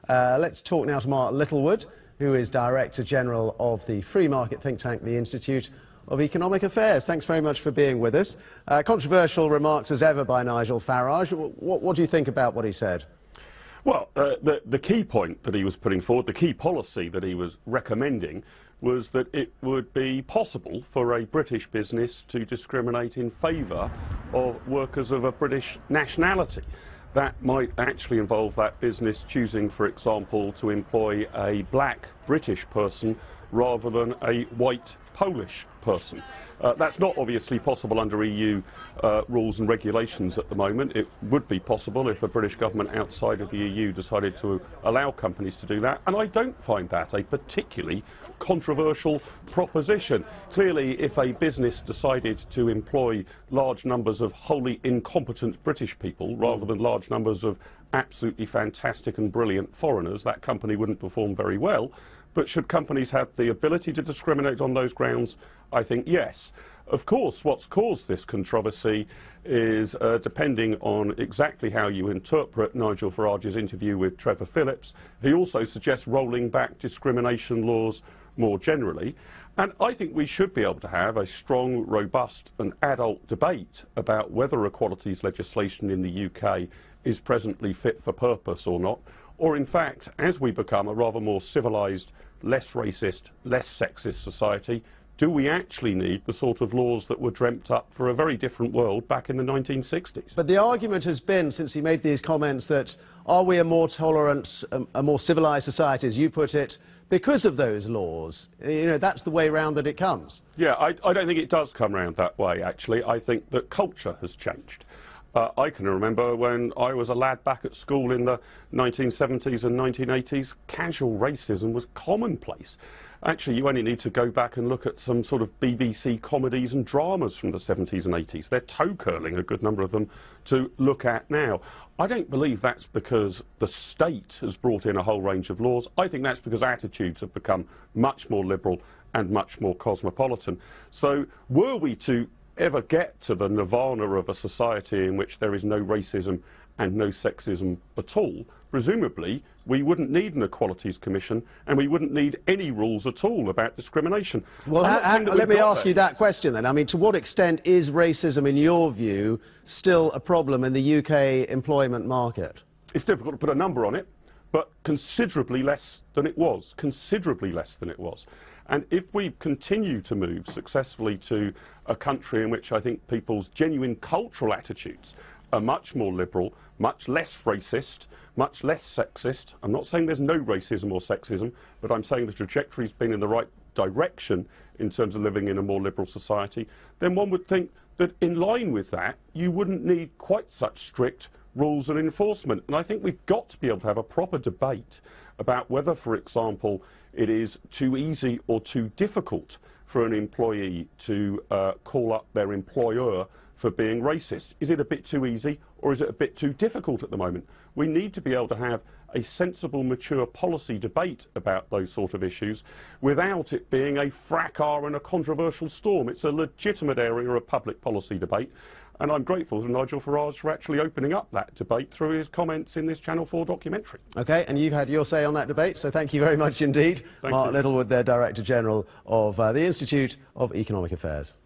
Let's talk now to Mark Littlewood, who is Director General of the free market think tank, the Institute of Economic Affairs. Thanks very much for being with us. Controversial remarks as ever by Nigel Farage. What do you think about what he said? Well, the key point that he was putting forward, the key policy that he was recommending, was that it would be possible for a British business to discriminate in favour of workers of a British nationality. That might actually involve that business choosing, for example, to employ a black British person rather than a white Polish person. That's not obviously possible under EU rules and regulations at the moment. It would be possible if a British government outside of the EU decided to allow companies to do that, and I don't find that a particularly controversial proposition. Clearly, if a business decided to employ large numbers of wholly incompetent British people rather than large numbers of absolutely fantastic and brilliant foreigners, that company wouldn't perform very well. But should companies have the ability to discriminate on those grounds? I think yes. Of course, what's caused this controversy is, depending on exactly how you interpret Nigel Farage's interview with Trevor Phillips, he also suggests rolling back discrimination laws more generally. And I think we should be able to have a strong, robust and adult debate about whether equalities legislation in the UK is presently fit for purpose or not, or in fact, as we become a rather more civilised, less racist, less sexist society, do we actually need the sort of laws that were dreamt up for a very different world back in the 1960s? But the argument has been, since he made these comments, that are we a more tolerant, a more civilised society, as you put it, because of those laws? You know, that's the way round that it comes. Yeah, I don't think it does come round that way, actually. I think that culture has changed. I can remember when I was a lad back at school in the 1970s and 1980s, casual racism was commonplace. Actually, you only need to go back and look at some sort of BBC comedies and dramas from the 70s and 80s. They're toe-curling, a good number of them, to look at now. I don't believe that's because the state has brought in a whole range of laws. I think that's because attitudes have become much more liberal and much more cosmopolitan. So were we to ever get to the nirvana of a society in which there is no racism and no sexism at all, presumably we wouldn't need an Equalities Commission and we wouldn't need any rules at all about discrimination. Well, let me ask you that question then. I mean, to what extent is racism, in your view, still a problem in the UK employment market? It's difficult to put a number on it, but considerably less than it was. Considerably less than it was. And if we continue to move successfully to a country in which I think people's genuine cultural attitudes are much more liberal, much less racist, much less sexist, I'm not saying there's no racism or sexism, but I'm saying the trajectory's been in the right direction in terms of living in a more liberal society, then one would think that in line with that, you wouldn't need quite such strict rules and enforcement. And I think we've got to be able to have a proper debate about whether, for example, it is too easy or too difficult for an employee to call up their employer for being racist. Is it a bit too easy or is it a bit too difficult at the moment? We need to be able to have a sensible, mature policy debate about those sort of issues without it being a fracas and a controversial storm. It's a legitimate area of public policy debate. And I'm grateful to Nigel Farage for actually opening up that debate through his comments in this Channel 4 documentary. OK, and you've had your say on that debate, so thank you very much indeed. Thank Mark you. Littlewood, there, Director General of the Institute of Economic Affairs.